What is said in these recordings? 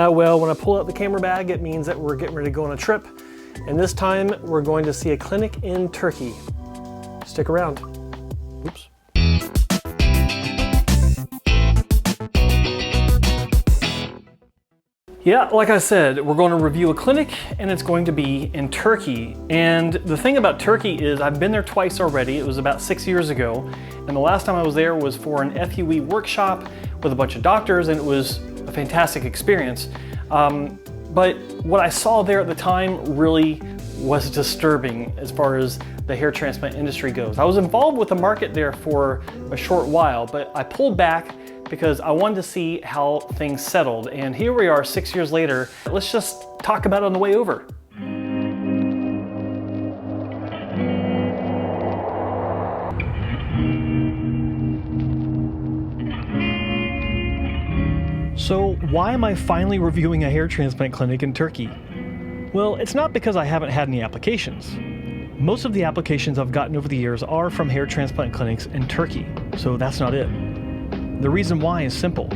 Well, when I pull out the camera bag, it means that we're getting ready to go on a trip. And this time, we're going to see a clinic in Turkey. Stick around. Oops. Yeah, like I said, we're going to review a clinic and it's going to be in Turkey. And the thing about Turkey is I've been there twice already. It was about 6 years ago. And the last time I was there was for an FUE workshop with a bunch of doctors, and it was a fantastic experience. But what I saw there at the time really was disturbing as far as the hair transplant industry goes. I was involved with the market there for a short while, but I pulled back because I wanted to see how things settled. And here we are 6 years later. Let's just talk about it on the way over. So why am I finally reviewing a hair transplant clinic in Turkey? Well, it's not because I haven't had any applications. Most of the applications I've gotten over the years are from hair transplant clinics in Turkey, so that's not it. The reason why is simple.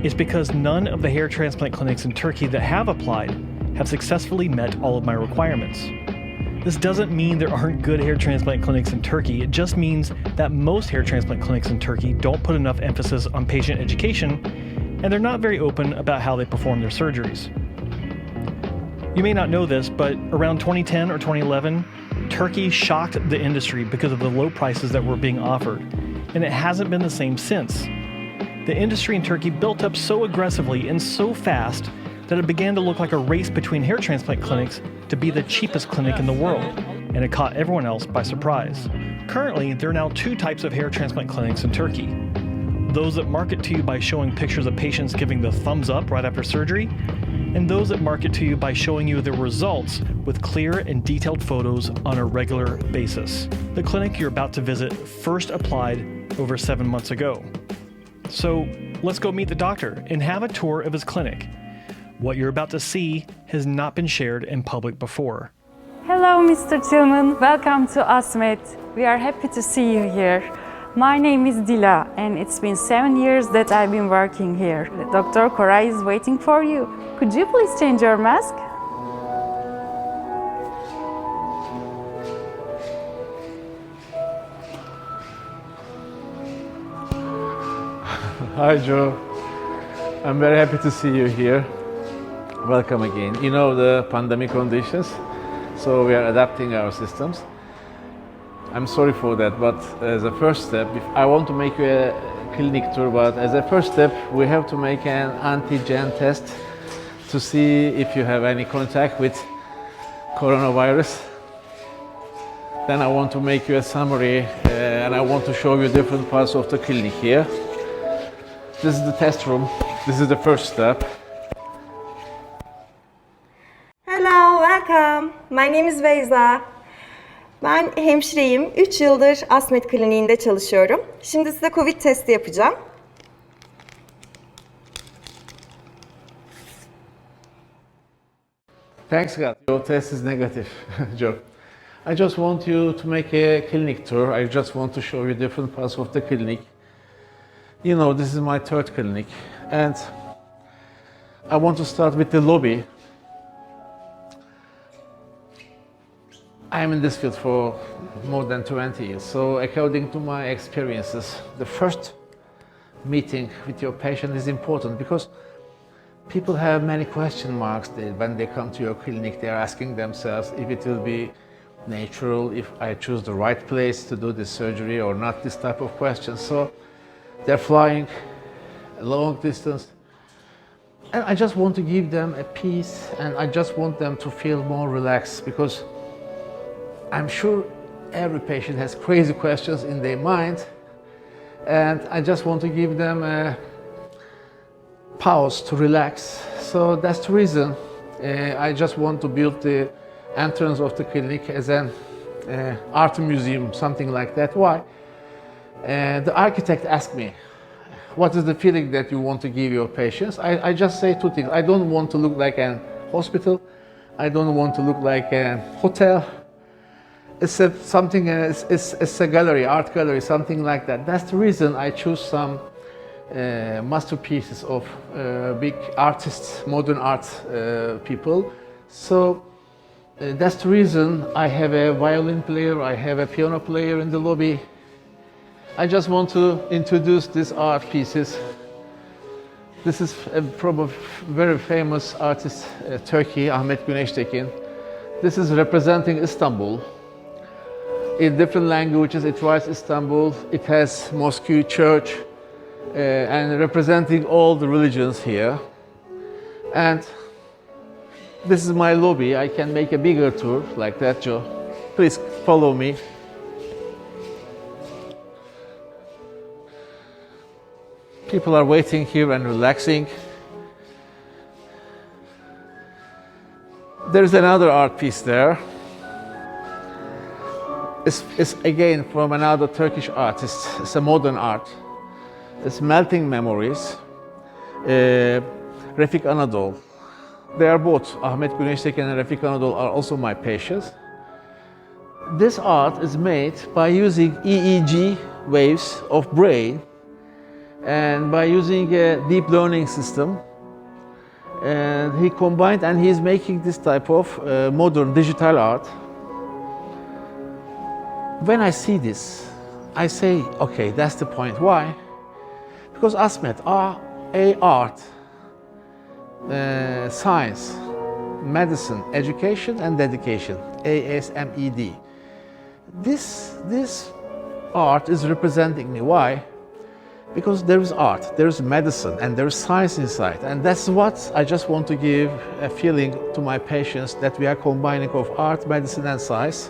It's because none of the hair transplant clinics in Turkey that have applied have successfully met all of my requirements. This doesn't mean there aren't good hair transplant clinics in Turkey. It just means that most hair transplant clinics in Turkey don't put enough emphasis on patient education, and they're not very open about how they perform their surgeries. You may not know this, but around 2010 or 2011, Turkey shocked the industry because of the low prices that were being offered, and it hasn't been the same since. The industry in Turkey built up so aggressively and so fast that it began to look like a race between hair transplant clinics to be the cheapest clinic in the world, and it caught everyone else by surprise. Currently, there are now two types of hair transplant clinics in Turkey. Those that market to you by showing pictures of patients giving the thumbs up right after surgery, and those that market to you by showing you the results with clear and detailed photos on a regular basis. The clinic you're about to visit first applied over 7 months ago. So let's go meet the doctor and have a tour of his clinic. What you're about to see has not been shared in public before. Hello, Mr. Tillman. Welcome to ASMED. We are happy to see you here. My name is Dila, and it's been 7 years that I've been working here. Dr. Koray is waiting for you. Could you please change your mask? Hi, Joe. I'm very happy to see you here. Welcome again. You know the pandemic conditions, so we are adapting our systems. I'm sorry for that, but as a first step, if I want to make you a clinic tour, but as a first step, we have to make an antigen test to see if you have any contact with coronavirus. Then I want to make you a summary and I want to show you different parts of the clinic here. This is the test room. This is the first step. Hello, welcome. My name is Beyza. Ben hemşireyim. 3 yıldır ASMED kliniğinde çalışıyorum. Şimdi size COVID testi yapacağım. Thanks God, your test is negative, Joe. I just want you to make a clinic tour. I just want to show you different parts of the clinic. You know, this is my third clinic, and I want to start with the lobby. I'm in this field for more than 20 years, so according to my experiences, the first meeting with your patient is important because people have many question marks when they come to your clinic. They're asking themselves if it will be natural, if I choose the right place to do this surgery or not, this type of questions. So they're flying a long distance, and I just want to give them a peace, and I just want them to feel more relaxed because I'm sure every patient has crazy questions in their mind, and I just want to give them a pause to relax. So that's the reason I just want to build the entrance of the clinic as an art museum, something like that. Why? The architect asked me, what is the feeling that you want to give your patients? I just say two things. I don't want to look like a hospital. I don't want to look like a hotel. It's a gallery, art gallery, something like that. That's the reason I choose some masterpieces of big artists, modern art people. So that's the reason I have a violin player, I have a piano player in the lobby. I just want to introduce these art pieces. This is a probably very famous artist, Turkey, Ahmet Güneştekin. This is representing Istanbul. In different languages, it writes Istanbul. It has mosque, church, and representing all the religions here. And this is my lobby. I can make a bigger tour like that, Joe. Please follow me. People are waiting here and relaxing. There's another art piece there. It's again from another Turkish artist. It's a modern art. It's Melting Memories. Refik Anadol. They are both, Ahmet Güneştekin and Refik Anadol are also my patients. This art is made by using EEG waves of brain and by using a deep learning system. And he combined and he's making this type of modern digital art. When I see this, I say, okay, that's the point. Why? Because ASMED are art, science, medicine, education and dedication, ASMED. This art is representing me. Why? Because there is art, there is medicine, and there is science inside. And that's what I just want to give a feeling to my patients, that we are combining of art, medicine, and science.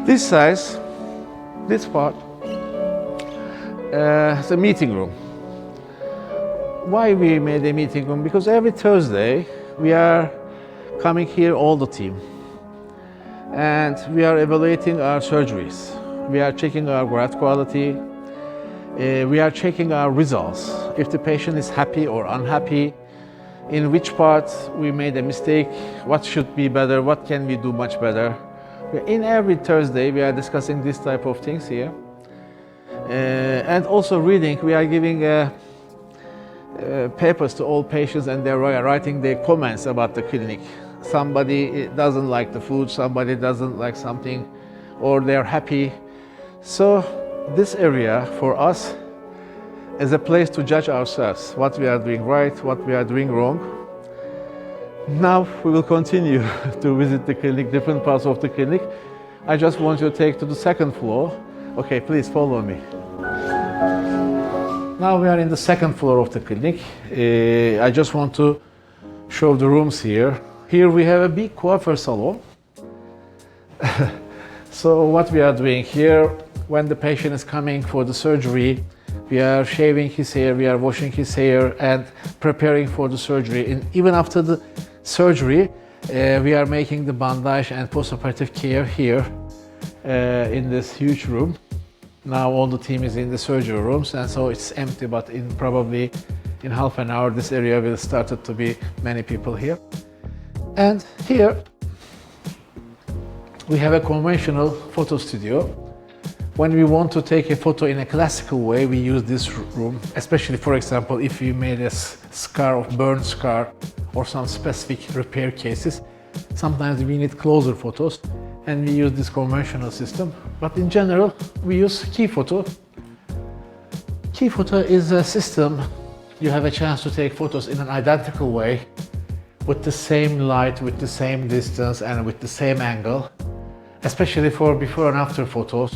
This size, this part, is a meeting room. Why we made a meeting room? Because every Thursday we are coming here, all the team, and we are evaluating our surgeries. We are checking our graft quality. We are checking our results. If the patient is happy or unhappy, in which part we made a mistake, what should be better, what can we do much better. In every Thursday, we are discussing this type of things here. And also reading, we are giving papers to all patients and they're writing their comments about the clinic. Somebody doesn't like the food, somebody doesn't like something, or they're happy. So this area for us is a place to judge ourselves, what we are doing right, what we are doing wrong. Now we will continue to visit the clinic, different parts of the clinic. I just want you to take to the second floor. Okay, please follow me. Now we are in the second floor of the clinic. I just want to show the rooms here. Here we have a big coiffure salon. So what we are doing here, when the patient is coming for the surgery, we are shaving his hair, we are washing his hair and preparing for the surgery. And even after the surgery, we are making the bandage and postoperative care here in this huge room. Now all the team is in the surgery rooms, and so it's empty, but probably in half an hour this area will start to be many people here. And here we have a conventional photo studio. When we want to take a photo in a classical way, we use this room, especially, for example, if you made a scar, burn scar, or some specific repair cases. Sometimes we need closer photos, and we use this conventional system. But in general, we use key photo. Key photo is a system you have a chance to take photos in an identical way, with the same light, with the same distance, and with the same angle, especially for before and after photos.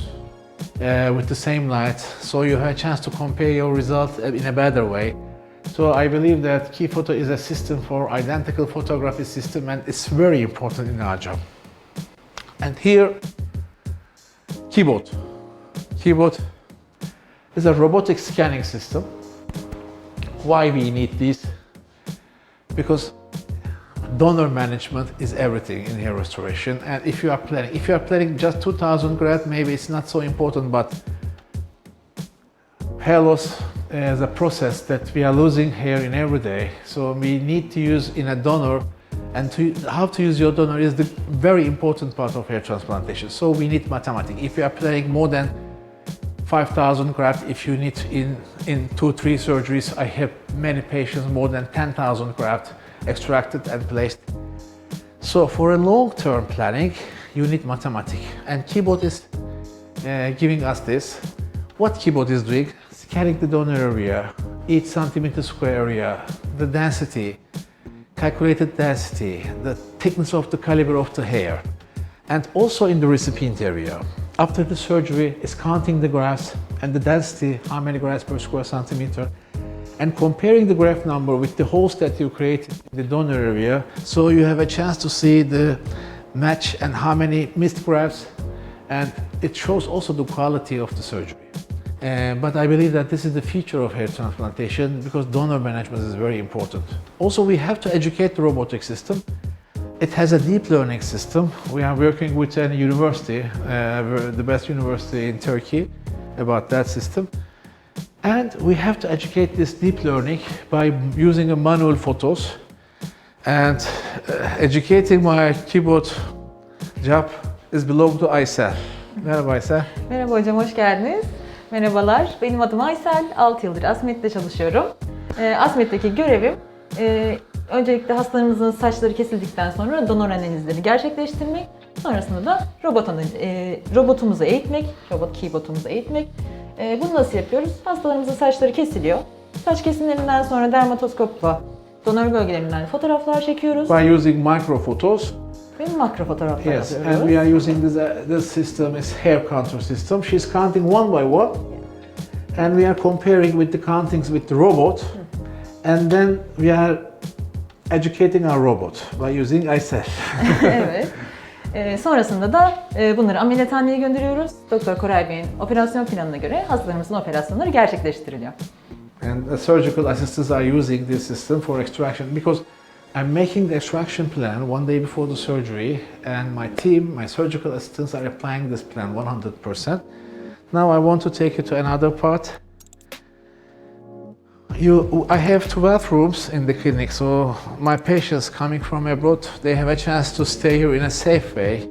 With the same light, so you have a chance to compare your results in a better way. So I believe that key photo is a system for identical photography system, and it's very important in our job. And here, keyboard. Keyboard is a robotic scanning system. Why we need this? Because donor management is everything in hair restoration. And if you are planning just 2,000 grafts, maybe it's not so important, but hair loss is a process that we are losing hair in every day. So we need to use in a donor, and how to use your donor is the very important part of hair transplantation. So we need mathematics. If you are planning more than 5,000 grafts, if you need in 2-3 surgeries, I have many patients more than 10,000 grafts extracted and placed. So for a long-term planning, you need mathematics, and keyboard is giving us this. What keyboard is doing? Scanning the donor area, each centimeter square area, the density, calculated density, the thickness of the caliber of the hair, and also in the recipient area. After the surgery, it's counting the grafts and the density, how many grafts per square centimeter, and comparing the graft number with the holes that you created in the donor area, so you have a chance to see the match and how many missed grafts, and it shows also the quality of the surgery. But I believe that this is the future of hair transplantation because donor management is very important. Also, we have to educate the robotic system. It has a deep learning system. We are working with a university, the best university in Turkey, about that system. And we have to educate this deep learning by using a manual photos and educating my keyboard job is belong to Aysel. Merhaba Aysel. Merhaba hocam, hoş geldiniz. Merhabalar, benim adım Aysel. 6 yıldır ASMED'de çalışıyorum. ASMED'deki görevim öncelikle hastalarımızın saçları kesildikten sonra donor analizleri gerçekleştirmek. Sonrasında da robotumuzu eğitmek, robot keyboardumuzu eğitmek. Bunu nasıl yapıyoruz? Hastalarımızın saçları kesiliyor. Saç kesimlerinden sonra dermatoskopla donör bölgelerinden fotoğraflar çekiyoruz. By using micro photos. Ve makro fotoğraflar Yes, alıyoruz. and we are using this system is hair counter system. She's counting one by one, and we are comparing with the countings with the robot, and then we are educating our robot by using Aysel. Evet. Sonrasında da bunları ameliyathaneye gönderiyoruz. Doktor Koray Bey'in operasyon planına göre hastalarımızın operasyonları gerçekleştiriliyor. And the surgical assistants are using this system for extraction because I'm making the extraction plan one day before the surgery, and my team, my surgical assistants are applying this plan 100%. Now I want to take you to another part. I have 12 rooms in the clinic, so my patients coming from abroad, they have a chance to stay here in a safe way,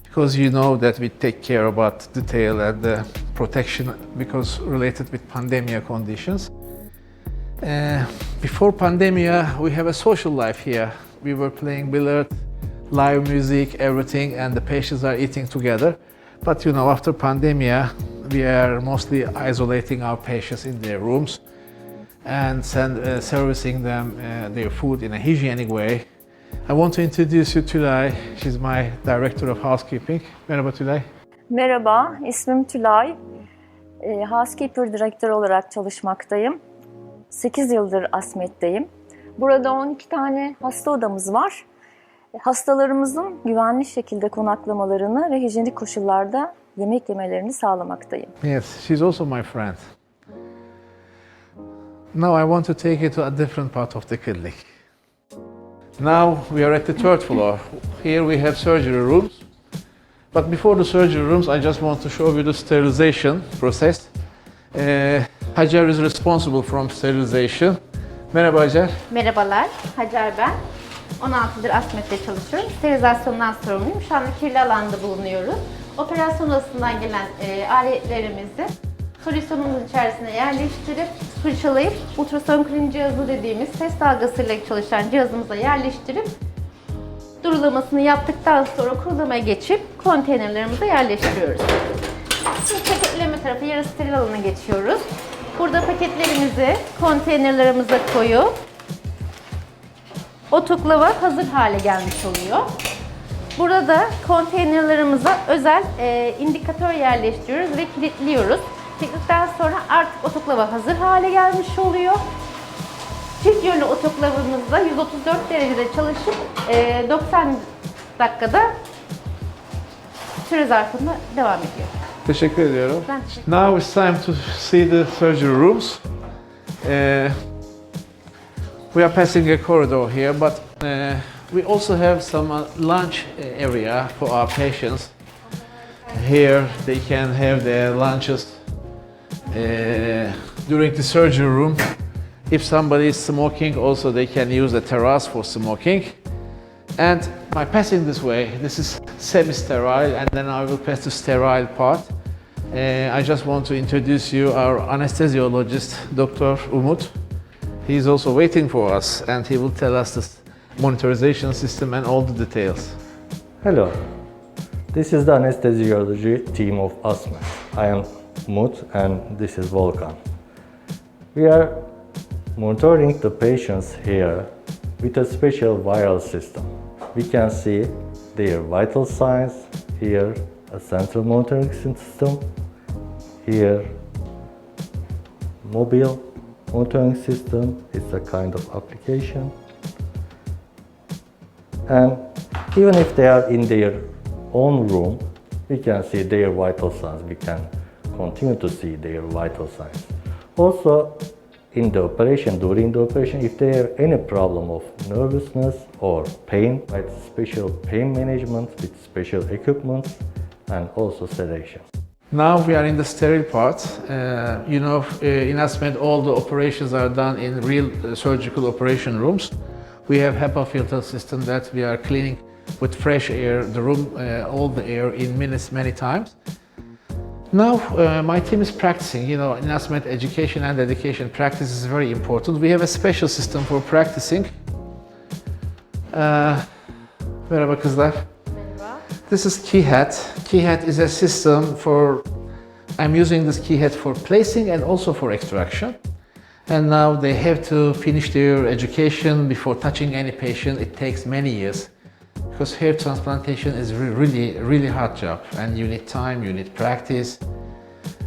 because you know that we take care about detail and the protection because related with pandemic conditions. Before pandemic, we have a social life here. We were playing billiards, live music, everything, and the patients are eating together. But you know, after pandemic, we are mostly isolating our patients in their rooms and servicing them their food in a hygienic way. I want to introduce you to Tülay. She's my director of housekeeping. Merhaba Tülay. Merhaba, ismim Tülay. Housekeeper direktör olarak çalışmaktayım. 8 yıldır ASMED'deyim. Burada 12 tane hasta odamız var. Hastalarımızın güvenli şekilde konaklamalarını ve hijyenik koşullarda yemek yemelerini sağlamaktayım. Yes, she's also my friend. Now I want to take you to a different part of the clinic. Now we are at the 3rd floor. Here we have surgery rooms. But before the surgery rooms, I just want to show you the sterilization process. Hacer is responsible from sterilization. Merhaba Hacer. Merhabalar, Hacer ben. 16 yıldır ASMED'de çalışıyorum. Sterilizasyondan sorumluyum. Şu anda kirli alanda bulunuyoruz. Operasyon odasından gelen aletlerimizi solüsyonumuzun içerisine yerleştirip, fırçalayıp, ultrason klin cihazı dediğimiz ses dalgasıyla çalışan cihazımıza yerleştirip, durulamasını yaptıktan sonra kurulamaya geçip konteynerlerimize yerleştiriyoruz. Şimdi paketleme tarafı yarı steril alana geçiyoruz. Burada paketlerimizi konteynerlerimize koyup otoklava hazır hale gelmiş oluyor. Burada da konteynerlerimize özel indikatör yerleştiriyoruz ve kilitliyoruz. Kilitledikten sonra artık otoklava hazır hale gelmiş oluyor. Çift yönlü otoklavımızda 134 derecede çalışıp 90 dakikada süre zarfında devam ediyor. Teşekkür ediyorum. Ben teşekkür ederim. Now it's time to see the surgery rooms. We are passing a corridor here, but We also have some lunch area for our patients. Here they can have their lunches during the surgery room. If somebody is smoking, also they can use the terrace for smoking. And by passing this way, this is semi-sterile, and then I will pass the sterile part. I just want to introduce you our anesthesiologist, Dr. Umut. He is also waiting for us, and he will tell us the monitorization system and all the details. Hello, this is the anesthesiology team of ASMED. I am Umut and this is Volkan. We are monitoring the patients here with a special viral system. We can see their vital signs, here a central monitoring system, here mobile monitoring system, it's a kind of application. And even if they are in their own room, we can see their vital signs. We can continue to see their vital signs. Also, in the operation, during the operation, if they have any problem of nervousness or pain, with special pain management, with special equipment, and also sedation. Now we are in the sterile part. In ASMED, all the operations are done in real surgical operation rooms. We have HEPA filter system that we are cleaning with fresh air, the room, all the air in minutes, many times. Now my team is practicing. In ASMED, education and education practice is very important. We have a special system for practicing. Merhaba kızlar. This is key hat. Key hat is a system for, I'm using this key hat for placing and also for extraction. And now they have to finish their education before touching any patient. It takes many years because hair transplantation is really hard job, and you need time, you need practice.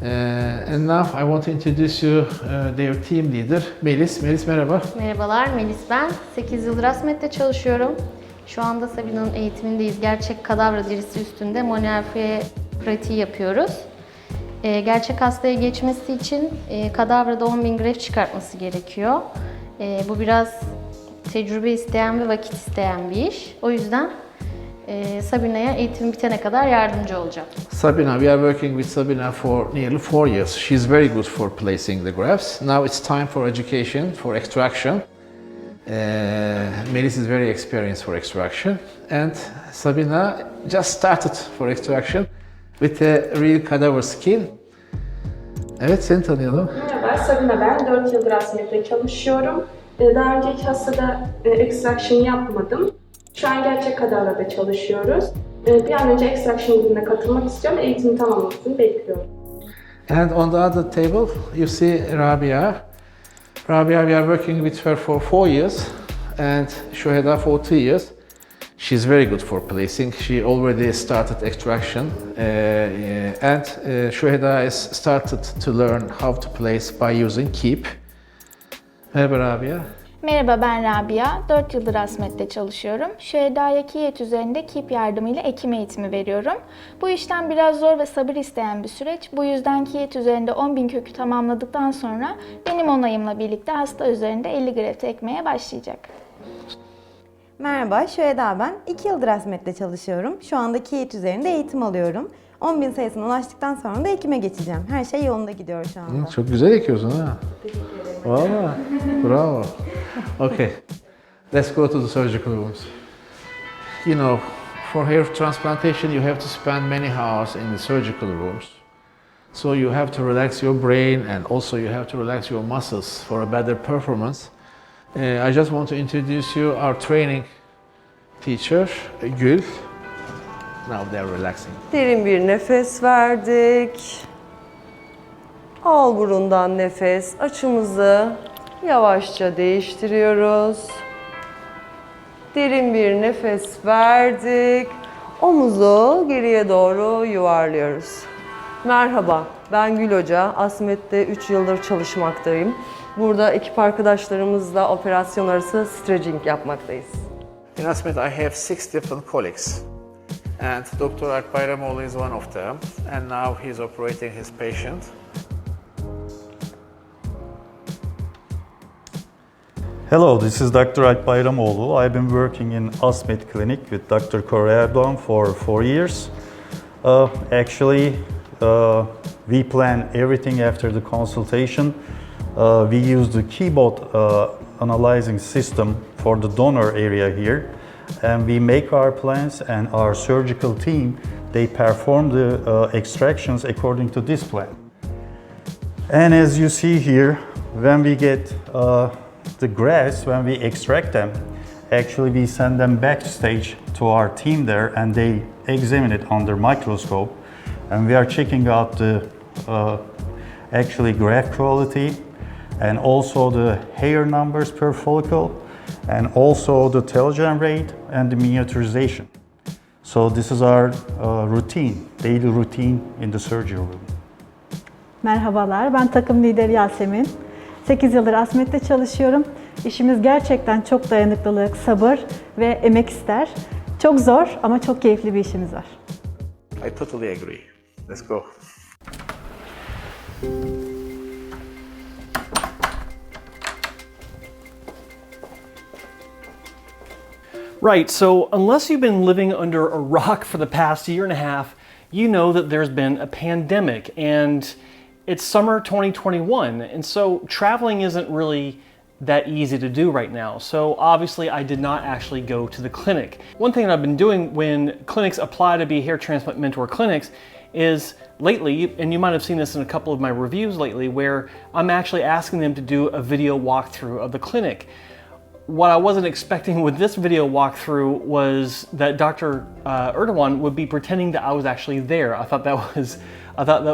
And now I want to introduce you their team leader, Melis. Melis merhaba. Merhabalar, Melis ben. 8 yıldır ASMED'de çalışıyorum. Şu anda Sabina'nın eğitimindeyiz. Gerçek kadavra derisi üstünde manuel FUE pratiği yapıyoruz. Gerçek hastaya geçmesi için kadavrada 10.000 graft çıkartması gerekiyor. Bu biraz tecrübe isteyen ve vakit isteyen bir iş. O yüzden Sabina'ya eğitim bitene kadar yardımcı olacağım. Sabina, we are working with Sabina for nearly 4 years. She's very good for placing the grafts. Now it's time for education, for extraction. Melis is very experienced for extraction, and Sabina just started for extraction with a real cadaver skin. Evet, seni tanıyalım. Merhaba, Sabina ben. 4 yıldır ASMED'de çalışıyorum. Daha önce hiç hastada extraction yapmadım. Şu an gerçek kadavrada çalışıyoruz. Bir an önce extraction grubuna katılmak istiyorum. Eğitimi tamamlamasını bekliyorum. And on the other table, you see Rabia. Rabia, we are working with her for 4 years, and Shuheda for 2 years. She's very good for placing. She already started extraction, and Shuheda has started to learn how to place by using keep. Merhaba Rabia. Merhaba ben Rabia. 4 yıldır ASMED'de çalışıyorum. Şüheda'ya kiyet üzerinde KİP yardımıyla ekim eğitimi veriyorum. Bu işlem biraz zor ve sabır isteyen bir süreç. Bu yüzden kiyet üzerinde 10.000 kökü tamamladıktan sonra benim onayımla birlikte hasta üzerinde 50 graft ekmeye başlayacak. Merhaba, Şüheda ben. 2 yıldır ASMED'de çalışıyorum. Şu anda kiyet üzerinde eğitim alıyorum. 10.000 sayısına ulaştıktan sonra da ekime geçeceğim. Her şey yolunda gidiyor şu anda. Çok güzel ekiyorsun ha. Teşekkür ederim. Valla, bravo. Okay, let's go to the surgical rooms. For hair transplantation, you have to spend many hours in the surgical rooms. So you have to relax your brain, and also you have to relax your muscles for a better performance. I just want to introduce you our training teacher, Gül. Now they're relaxing. Derin bir nefes verdik. Al burundan nefes. Açımızı yavaşça değiştiriyoruz. Derin bir nefes verdik. Omuzu geriye doğru yuvarlıyoruz. Merhaba, ben Gül Hoca. ASMED'de 3 yıldır çalışmaktayım. Burada ekip arkadaşlarımızla operasyon arası stretching yapmaktayız. In ASMED, I have 6 different colleagues. And Dr. Akbayramoğlu is one of them. And now he's operating his patient. Hello, this is Dr. Alp Bayramoğlu. I've been working in ASMED clinic with Dr. Koray Erdoğan for 4 years. We plan everything after the consultation. We use the keyboard analyzing system for the donor area here. And we make our plans, and our surgical team, they perform the extractions according to this plan. And as you see here, when we get the grafts, when we extract them, actually we send them backstage to our team there, and they examine it under microscope, and we are checking out the actually graft quality, and also the hair numbers per follicle, and also the telogen rate and the miniaturization. So this is our routine, daily routine in the surgery room. Merhabalar, ben takım lideri Yasemin. 8 yıldır ASMED'de çalışıyorum. İşimiz gerçekten çok dayanıklılık, sabır ve emek ister. Çok zor ama çok keyifli bir işimiz var. I totally agree. Let's go. Right, so unless you've been living under a rock for the past year and a half, you know that there's been a pandemic, and it's summer 2021, and so traveling isn't really that easy to do right now. So obviously I did not actually go to the clinic. One thing that I've been doing when clinics apply to be hair transplant mentor clinics is lately, and you might have seen this in a couple of my reviews lately, where I'm actually asking them to do a video walkthrough of the clinic. What I wasn't expecting with this video walkthrough was that Dr. Erdoğan would be pretending that I was actually there. I thought that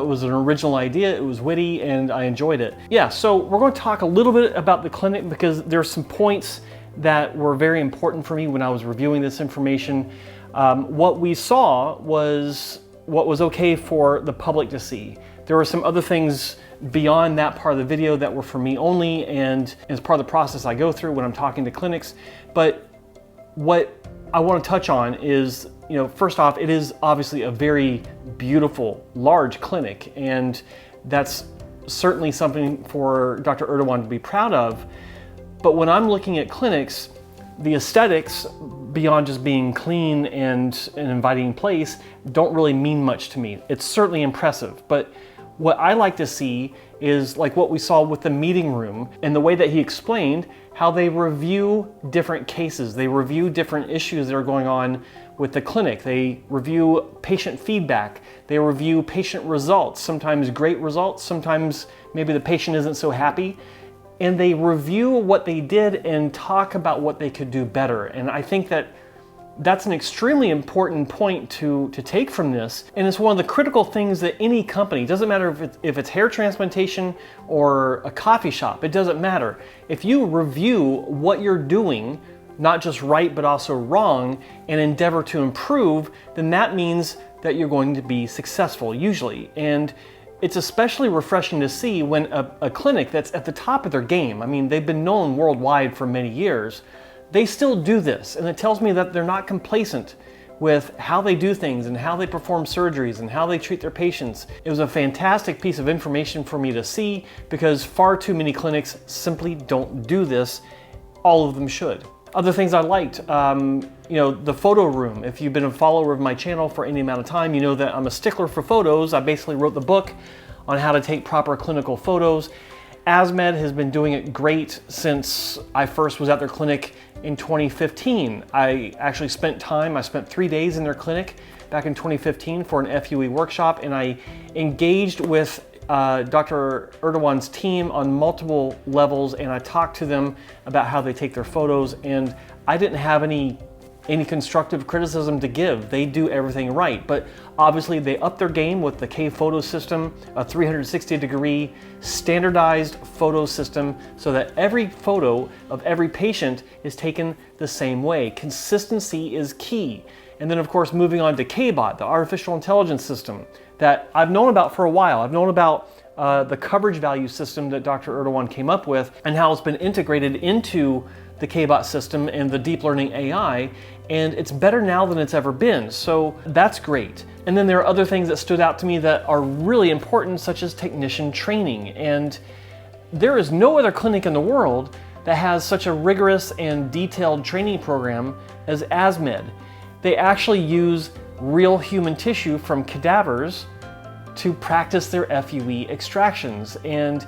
was an original idea. It was witty, and I enjoyed it. Yeah, so we're going to talk a little bit about the clinic because there's some points that were very important for me when I was reviewing this information. What we saw was what was okay for the public to see. There were some other things beyond that part of the video that were for me only, and as part of the process I go through when I'm talking to clinics. But what I want to touch on is, first off, it is obviously a very beautiful, large clinic, and that's certainly something for Dr. Erdoğan to be proud of. But when I'm looking at clinics, the aesthetics, beyond just being clean and an inviting place, don't really mean much to me. It's certainly impressive, but what I like to see is like what we saw with the meeting room and the way that he explained how they review different cases. They review different issues that are going on with the clinic. They review patient feedback. They review patient results, sometimes great results, sometimes maybe the patient isn't so happy. And they review what they did and talk about what they could do better. And I think that that's an extremely important point to take from this, and it's one of the critical things that any company, doesn't matter if it's hair transplantation or a coffee shop, it doesn't matter. If you review what you're doing, not just right but also wrong, and endeavor to improve, then that means that you're going to be successful usually. And it's especially refreshing to see when a clinic that's at the top of their game, I mean, they've been known worldwide for many years, they still do this, and it tells me that they're not complacent with how they do things and how they perform surgeries and how they treat their patients. It was a fantastic piece of information for me to see because far too many clinics simply don't do this. All of them should. Other things I liked, the photo room. If you've been a follower of my channel for any amount of time, you know that I'm a stickler for photos. I basically wrote the book on how to take proper clinical photos. ASMED has been doing it great since I first was at their clinic in 2015. I actually spent 3 days in their clinic back in 2015 for an FUE workshop, and I engaged with Dr. Erdoğan's team on multiple levels, and I talked to them about how they take their photos, and I didn't have any constructive criticism to give. They do everything right, but obviously they up their game with the K photo system, a 360-degree standardized photo system so that every photo of every patient is taken the same way. Consistency is key. And then of course moving on to KBot, the artificial intelligence system that I've known about for a while. I've known about the coverage value system that Dr. Erdoğan came up with and how it's been integrated into the KBot system and the deep learning AI, and it's better now than it's ever been, so that's great. And then there are other things that stood out to me that are really important, such as technician training. And there is no other clinic in the world that has such a rigorous and detailed training program as ASMED. They actually use real human tissue from cadavers to practice their FUE extractions. And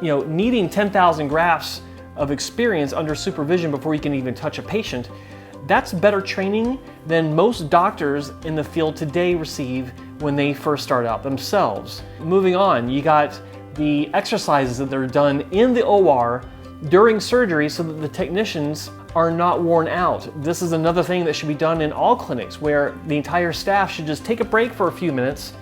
needing 10,000 grafts of experience under supervision before you can even touch a patient, that's better training than most doctors in the field today receive when they first start out themselves. Moving on, you got the exercises that are done in the OR during surgery so that the technicians are not worn out. This is another thing that should be done in all clinics, where the entire staff should just take a break for a few minutes,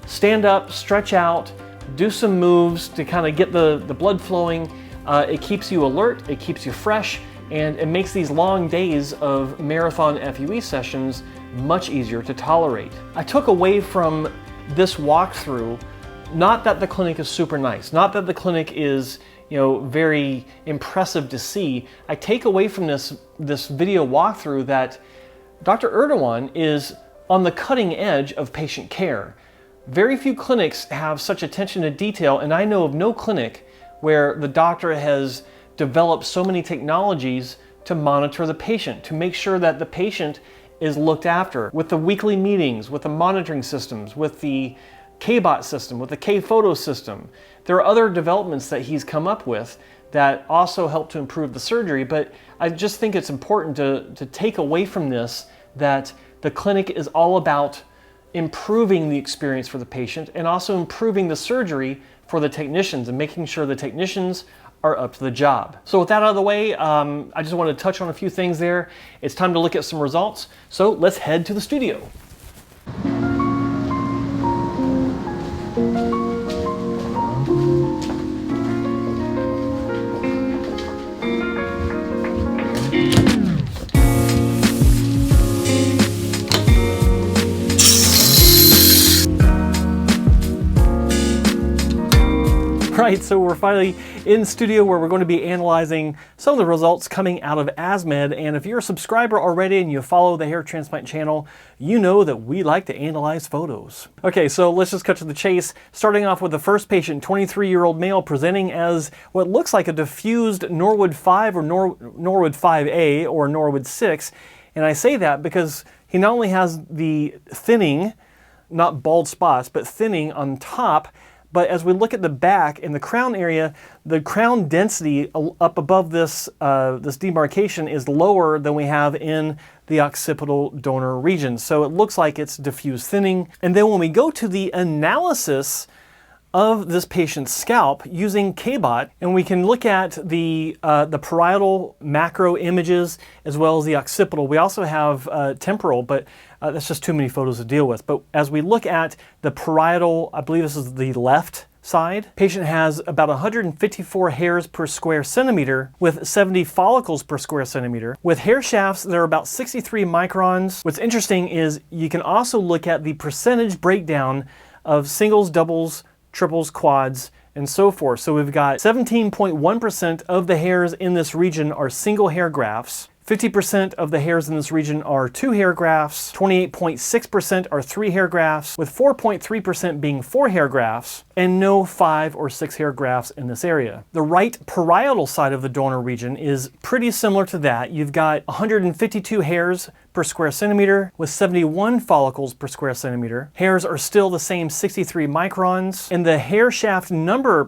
stand up, stretch out, do some moves to kind of get the blood flowing. It keeps you alert, it keeps you fresh, and it makes these long days of marathon FUE sessions much easier to tolerate. I took away from this walkthrough, not that the clinic is super nice, not that the clinic is very impressive to see. I take away from this video walkthrough that Dr. Erdogan is on the cutting edge of patient care. Very few clinics have such attention to detail, and I know of no clinic where the doctor has developed so many technologies to monitor the patient, to make sure that the patient is looked after, with the weekly meetings, with the monitoring systems, with the K-bot system, with the K-photo system. There are other developments that he's come up with that also help to improve the surgery, but I just think it's important to take away from this that the clinic is all about improving the experience for the patient and also improving the surgery for the technicians and making sure the technicians are up to the job. So with that out of the way, I just want to touch on a few things there. It's time to look at some results. So let's head to the studio. Right, so we're finally in studio where we're going to be analyzing some of the results coming out of ASMED. And if you're a subscriber already and you follow the hair transplant channel, you know that we like to analyze photos. Okay, so let's just cut to the chase. Starting off with the first patient, 23-year-old male presenting as what looks like a diffused Norwood 5 or Norwood 5A or Norwood 6. And I say that because he not only has the thinning, not bald spots, but thinning on top, but as we look at the back in the crown area, the crown density up above this, this demarcation is lower than we have in the occipital donor region. So it looks like it's diffuse thinning. And then when we go to the analysis of this patient's scalp using K-bot, and we can look at the parietal macro images as well as the occipital. We also have temporal, but that's just too many photos to deal with. But as we look at the parietal, I believe this is the left side, patient has about 154 hairs per square centimeter with 70 follicles per square centimeter. With hair shafts, they're about 63 microns. What's interesting is you can also look at the percentage breakdown of singles, doubles, triples, quads, and so forth. So we've got 17.1% of the hairs in this region are single hair grafts. 50% of the hairs in this region are 2 hair grafts, 28.6% are 3 hair grafts, with 4.3% being 4 hair grafts, and no 5 or 6 hair grafts in this area. The right parietal side of the donor region is pretty similar to that. You've got 152 hairs per square centimeter with 71 follicles per square centimeter. Hairs are still the same 63 microns, and the hair shaft number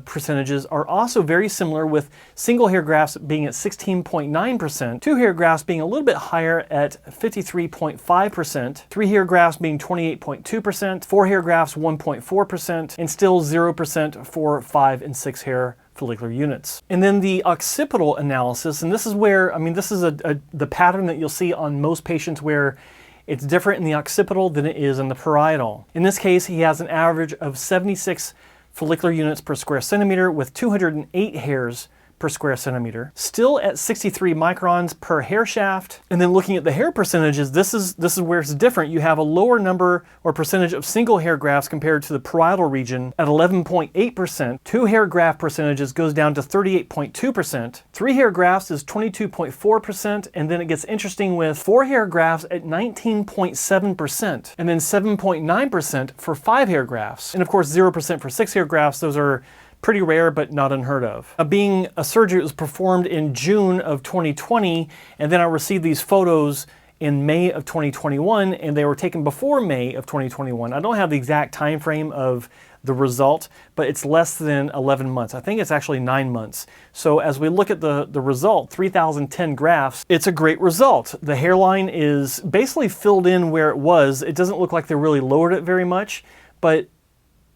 percentages are also very similar, with single hair grafts being at 16.9%, 2 hair grafts being a little bit higher at 53.5%, 3 hair grafts being 28.2%, 4 hair grafts 1.4%, and still 0% for 5 and 6 hair follicular units. And then the occipital analysis, and this is where, I mean, this is the pattern that you'll see on most patients where it's different in the occipital than it is in the parietal. In this case, he has an average of 76 follicular units per square centimeter with 208 hairs per square centimeter, still at 63 microns per hair shaft. And then looking at the hair percentages, this is where it's different. You have a lower number or percentage of single hair grafts compared to the parietal region at 11.8%. 2 hair graft percentages goes down to 38.2%. 3 hair grafts is 22.4%, and then it gets interesting with 4 hair grafts at 19.7%, and then 7.9% for 5 hair grafts. And of course 0% for 6 hair grafts. Those are pretty rare, but not unheard of. Being a surgery that was performed in June of 2020, and then I received these photos in May of 2021, and they were taken before May of 2021. I don't have the exact time frame of the result, but it's less than 11 months. I think it's actually 9 months. So as we look at the result, 3,010 grafts, it's a great result. The hairline is basically filled in where it was. It doesn't look like they really lowered it very much, but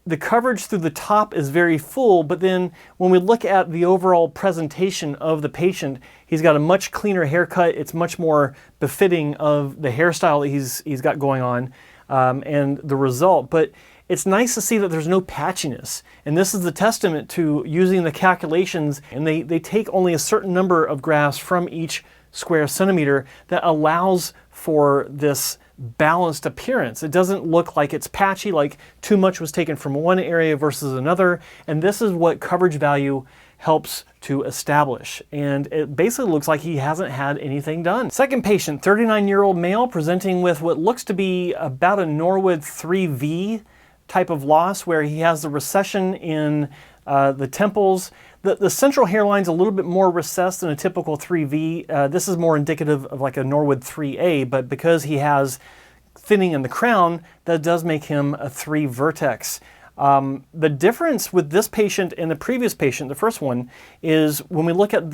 the coverage through the top is very full, but then when we look at the overall presentation of the patient, he's got a much cleaner haircut. It's much more befitting of the hairstyle that he's got going on and the result. But it's nice to see that there's no patchiness. And this is the testament to using the calculations, and they take only a certain number of grafts from each square centimeter that allows for this balanced appearance. It doesn't look like it's patchy, like too much was taken from one area versus another. And this is what coverage value helps to establish. And it basically looks like he hasn't had anything done. Second patient, 39-year-old male presenting with what looks to be about a Norwood 3V type of loss, where he has the recession in the temples. The central hairline's a little bit more recessed than a typical 3V. This is more indicative of like a Norwood 3A, but because he has thinning in the crown, that does make him a 3 vertex. The difference with this patient and the previous patient, the first one, is when we look at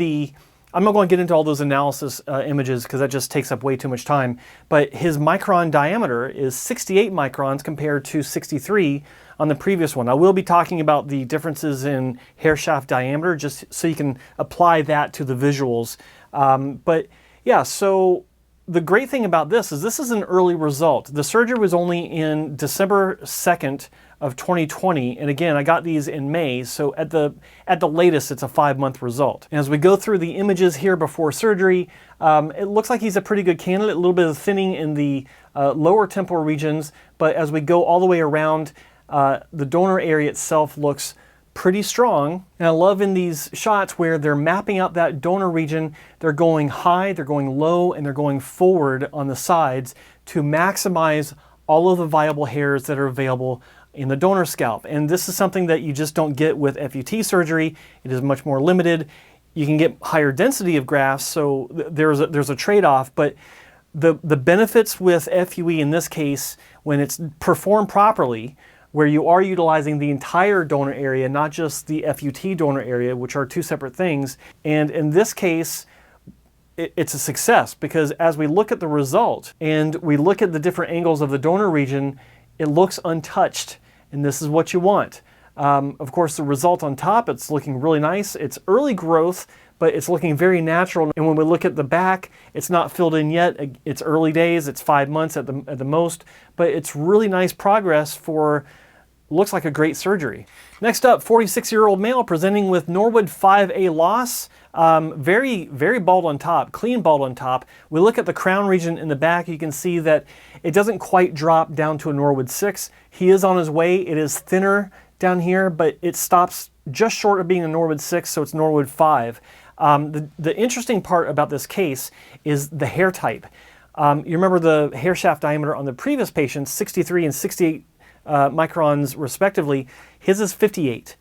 I'm not going to get into all those analysis images because that just takes up way too much time, but his micron diameter is 68 microns compared to 63 on the previous one. I will be talking about the differences in hair shaft diameter just so you can apply that to the visuals. But yeah, so the great thing about this is an early result. The surgery was only in December 2nd of 2020, and again, I got these in May, so at the latest, it's a 5-month result. And as we go through the images here before surgery, it looks like he's a pretty good candidate, a little bit of thinning in the lower temporal regions, but as we go all the way around, the donor area itself looks pretty strong. And I love in these shots where they're mapping out that donor region, they're going high, they're going low, and they're going forward on the sides to maximize all of the viable hairs that are available in the donor scalp. And this is something that you just don't get with FUT surgery. It is much more limited. You can get higher density of grafts, so there's a trade-off, but the benefits with FUE in this case, when it's performed properly, where you are utilizing the entire donor area, not just the FUT donor area, which are two separate things. And in this case, it's a success because as we look at the result and we look at the different angles of the donor region, it looks untouched, and this is what you want. Of course, the result on top, it's looking really nice. It's early growth, but it's looking very natural. And when we look at the back, it's not filled in yet. It's early days, it's 5 months at the most, but it's really nice progress for, looks like a great surgery. Next up, 46-year-old male presenting with Norwood 5A loss. Very, very bald on top, clean bald on top. We look at the crown region in the back, you can see that it doesn't quite drop down to a Norwood 6. He is on his way. It is thinner down here, but it stops just short of being a Norwood 6, so it's Norwood 5. The interesting part about this case is the hair type. You remember the hair shaft diameter on the previous patients, 63 and 68 microns respectively. His is 58,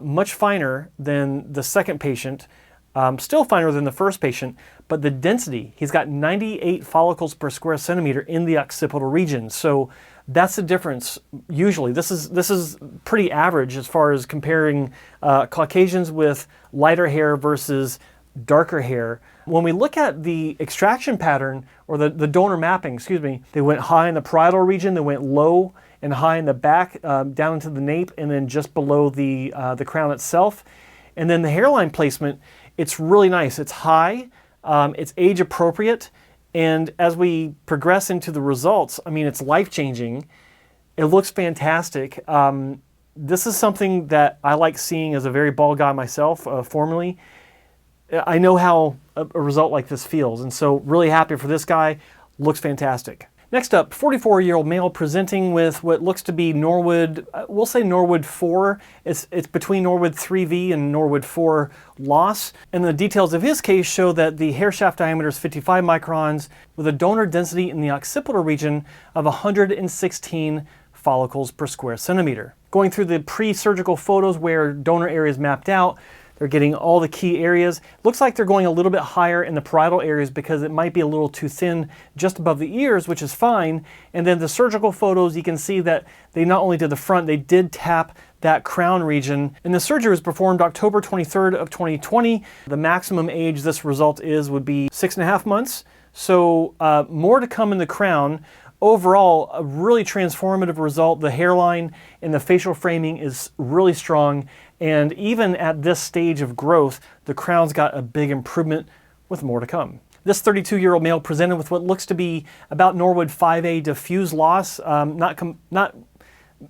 much finer than the second patient, still finer than the first patient, but the density, he's got 98 follicles per square centimeter in the occipital region. So that's the difference usually. This is pretty average as far as comparing Caucasians with lighter hair versus darker hair. When we look at the extraction pattern, or the donor mapping, excuse me, they went high in the parietal region, they went low and high in the back, down into the nape, and then just below the crown itself. And then the hairline placement, it's really nice. It's high, it's age appropriate, and as we progress into the results, I mean, it's life-changing. It looks fantastic. This is something that I like seeing as a very bald guy myself, formerly. I know how a result like this feels, and so really happy for this guy. Looks fantastic. Next up, 44-year-old male presenting with what looks to be Norwood, we'll say Norwood 4. It's between Norwood 3V and Norwood 4 loss. And the details of his case show that the hair shaft diameter is 55 microns with a donor density in the occipital region of 116 follicles per square centimeter. Going through the pre-surgical photos where donor areas mapped out, they're getting all the key areas. Looks like they're going a little bit higher in the parietal areas because it might be a little too thin just above the ears, which is fine. And then the surgical photos, you can see that they not only did the front, they did tap that crown region. And the surgery was performed October 23rd of 2020. The maximum age this result would be 6.5 months. So more to come in the crown. Overall, a really transformative result. The hairline and the facial framing is really strong. And even at this stage of growth, the crown's got a big improvement with more to come. This 32-year-old male presented with what looks to be about Norwood 5A diffuse loss, not a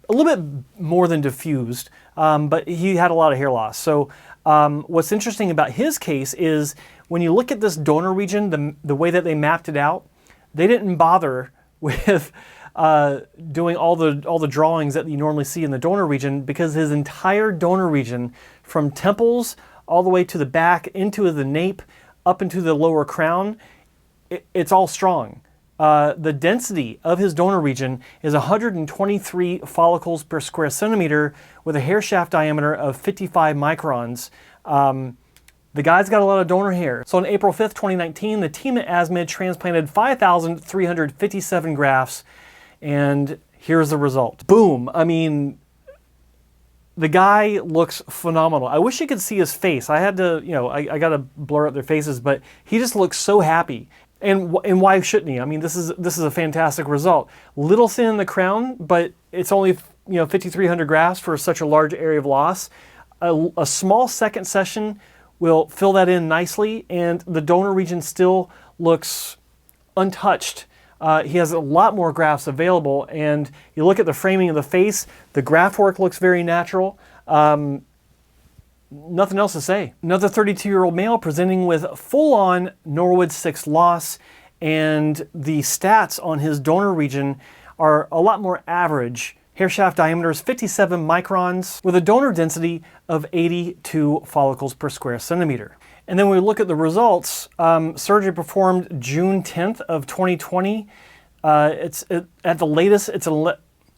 little bit more than diffused, but he had a lot of hair loss. So what's interesting about his case is when you look at this donor region, the way that they mapped it out, they didn't bother with doing all the drawings that you normally see in the donor region, because his entire donor region, from temples all the way to the back, into the nape, up into the lower crown, it's all strong. The density of his donor region is 123 follicles per square centimeter with a hair shaft diameter of 55 microns. The guy's got a lot of donor hair. So on April 5th, 2019, the team at ASMED transplanted 5,357 grafts, and here's the result. Boom! I mean, the guy looks phenomenal. I wish you could see his face. I had to, I got to blur up their faces, but he just looks so happy. And why shouldn't he? I mean, this is a fantastic result. Little thin in the crown, but it's only 5,300 grafts for such a large area of loss. A small second session will fill that in nicely, and the donor region still looks untouched. He has a lot more grafts available, and you look at the framing of the face, the graft work looks very natural. Nothing else to say. Another 32-year-old male presenting with full-on Norwood 6 loss, and the stats on his donor region are a lot more average. Hair shaft diameter is 57 microns with a donor density of 82 follicles per square centimeter. And then when we look at the results, surgery performed June 10th of 2020. At the latest, it's an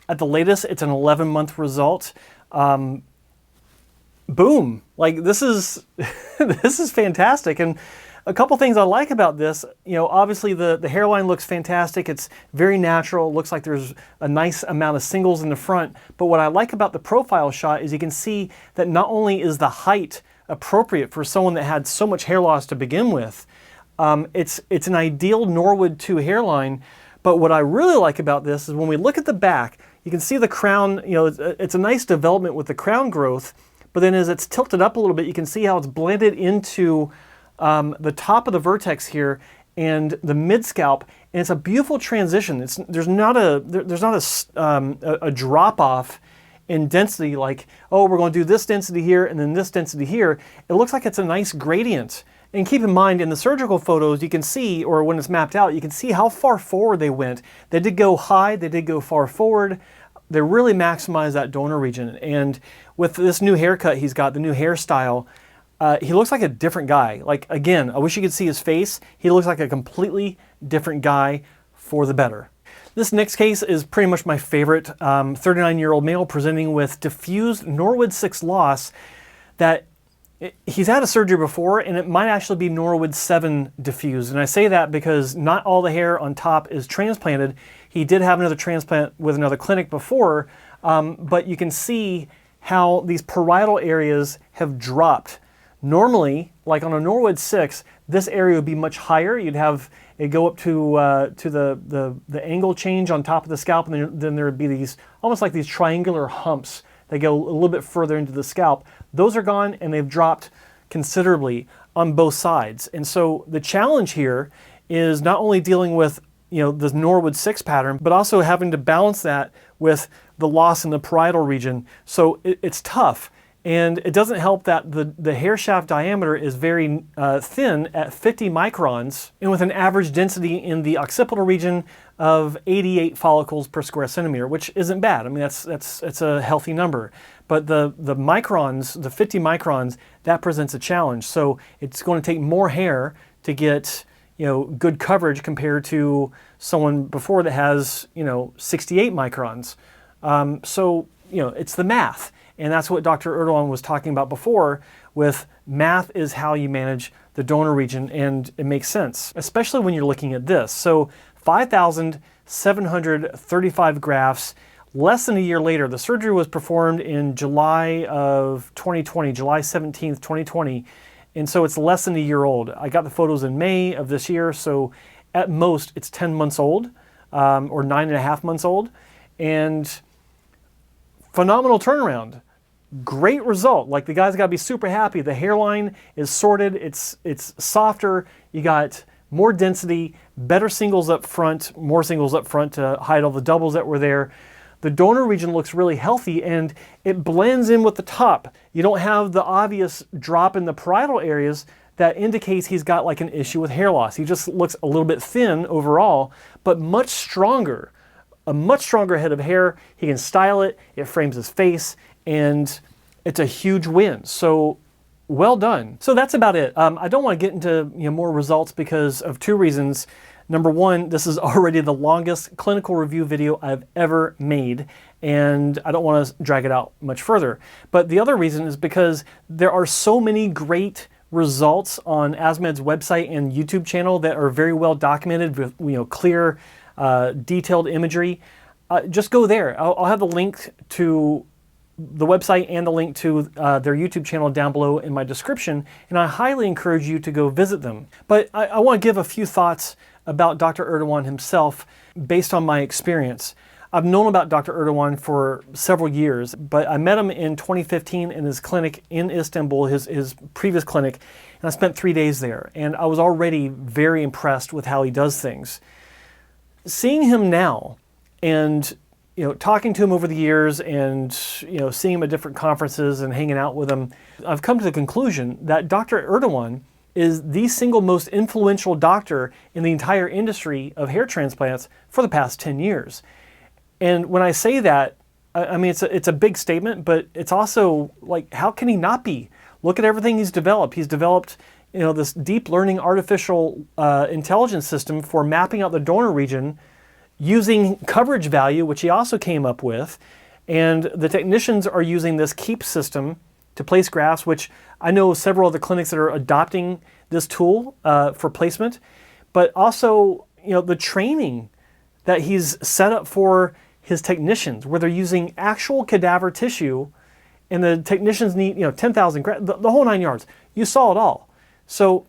11-month result. Boom! Like, this is this is fantastic. And a couple things I like about this, obviously the hairline looks fantastic. It's very natural. It looks like there's a nice amount of singles in the front. But what I like about the profile shot is you can see that not only is the height appropriate for someone that had so much hair loss to begin with, it's an ideal Norwood 2 hairline. But what I really like about this is when we look at the back, you can see the crown, it's a nice development with the crown growth. But then as it's tilted up a little bit, you can see how it's blended into the top of the vertex here and the mid scalp, and it's a beautiful transition. There's not a drop off in density, like, oh, we're going to do this density here and then this density here. It looks like it's a nice gradient. And keep in mind, in the surgical photos, you can see, or when it's mapped out, you can see how far forward they went. They did go high, they did go far forward. They really maximize that donor region. And with this new haircut he's got, the new hairstyle, he looks like a different guy. Like, again, I wish you could see his face. He looks like a completely different guy for the better. This next case is pretty much my favorite. 39-year-old male presenting with diffused Norwood 6 loss that he's had a surgery before, and it might actually be Norwood 7 diffused. And I say that because not all the hair on top is transplanted. He did have another transplant with another clinic before, but you can see how these parietal areas have dropped. Normally, like on a Norwood 6, this area would be much higher. You'd have it go up to the angle change on top of the scalp, and then there would be these, almost like these triangular humps that go a little bit further into the scalp. Those are gone, and they've dropped considerably on both sides. And so the challenge here is not only dealing with the Norwood 6 pattern, but also having to balance that with the loss in the parietal region. So it's tough. And it doesn't help that the hair shaft diameter is very thin at 50 microns, and with an average density in the occipital region of 88 follicles per square centimeter, which isn't bad. I mean, that's a healthy number. But the microns, the 50 microns, that presents a challenge. So it's going to take more hair to get good coverage compared to someone before that has 68 microns. So, it's the math. And that's what Dr. Erdogan was talking about before with math is how you manage the donor region, and it makes sense, especially when you're looking at this. So 5,735 grafts, less than a year later. The surgery was performed in July of 2020, July 17th, 2020. And so it's less than a year old. I got the photos in May of this year, so at most it's 10 months old, or 9.5 months old. And phenomenal turnaround. Great result. Like, the guy's got to be super happy. The hairline is sorted, it's softer, you got more density, better singles up front, more singles up front to hide all the doubles that were there. The donor region looks really healthy and it blends in with the top. You don't have the obvious drop in the parietal areas that indicates he's got like an issue with hair loss. He just looks a little bit thin overall, but much stronger. A much stronger head of hair. He can style it, it frames his face, and it's a huge win. So well done. So that's about it. I don't want to get into more results because of two reasons. Number one, this is already the longest clinical review video I've ever made, and I don't want to drag it out much further. But the other reason is because there are so many great results on ASMED's website and YouTube channel that are very well documented with clear, detailed imagery. Just go there. I'll have the link to the website and the link to their YouTube channel down below in my description, and I highly encourage you to go visit them. But I want to give a few thoughts about Dr. Erdogan himself based on my experience. I've known about Dr. Erdogan for several years, but I met him in 2015 in his clinic in Istanbul, his previous clinic, and I spent 3 days there, and I was already very impressed with how he does things. Seeing him now and talking to him over the years and seeing him at different conferences and hanging out with him, I've come to the conclusion that Dr. Erdogan is the single most influential doctor in the entire industry of hair transplants for the past 10 years. And when I say that, I mean, it's a big statement, but it's also like, how can he not be? Look at everything he's developed. He's developed this deep learning artificial intelligence system for mapping out the donor region using coverage value, which he also came up with. And the technicians are using this KEEP system to place grafts, which I know several of the clinics that are adopting this tool for placement, but also the training that he's set up for his technicians, where they're using actual cadaver tissue, and the technicians need 10,000 grafts, the whole 9 yards. You saw it all. So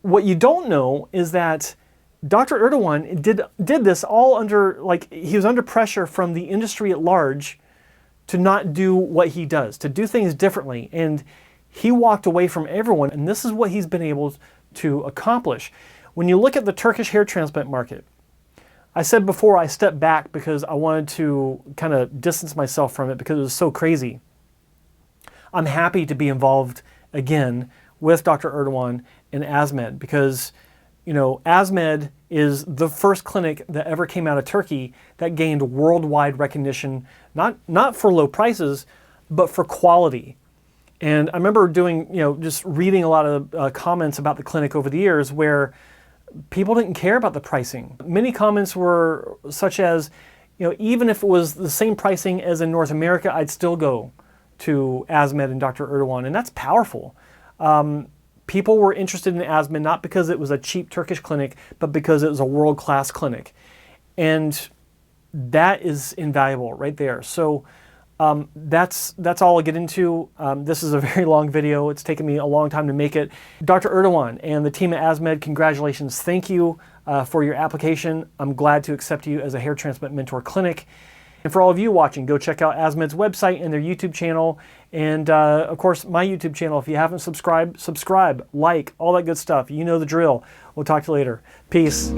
what you don't know is that Dr. Erdogan did this all under, he was under pressure from the industry at large to not do what he does, to do things differently. And he walked away from everyone, and this is what he's been able to accomplish. When you look at the Turkish hair transplant market, I said before I stepped back because I wanted to kind of distance myself from it because it was so crazy. I'm happy to be involved again with Dr. Erdogan and ASMED because ASMED is the first clinic that ever came out of Turkey that gained worldwide recognition, not for low prices, but for quality. And I remember doing, just reading a lot of comments about the clinic over the years where people didn't care about the pricing. Many comments were such as, even if it was the same pricing as in North America, I'd still go to ASMED and Dr. Erdogan, and that's powerful. People were interested in ASMED not because it was a cheap Turkish clinic, but because it was a world-class clinic. And that is invaluable right there. So that's all I'll get into. This is a very long video. It's taken me a long time to make it. Dr. Erdogan and the team at ASMED, congratulations. Thank you for your application. I'm glad to accept you as a hair transplant mentor clinic. And for all of you watching, go check out ASMED's website and their YouTube channel. And of course, my YouTube channel. If you haven't subscribed, subscribe, like, all that good stuff. You know the drill. We'll talk to you later. Peace.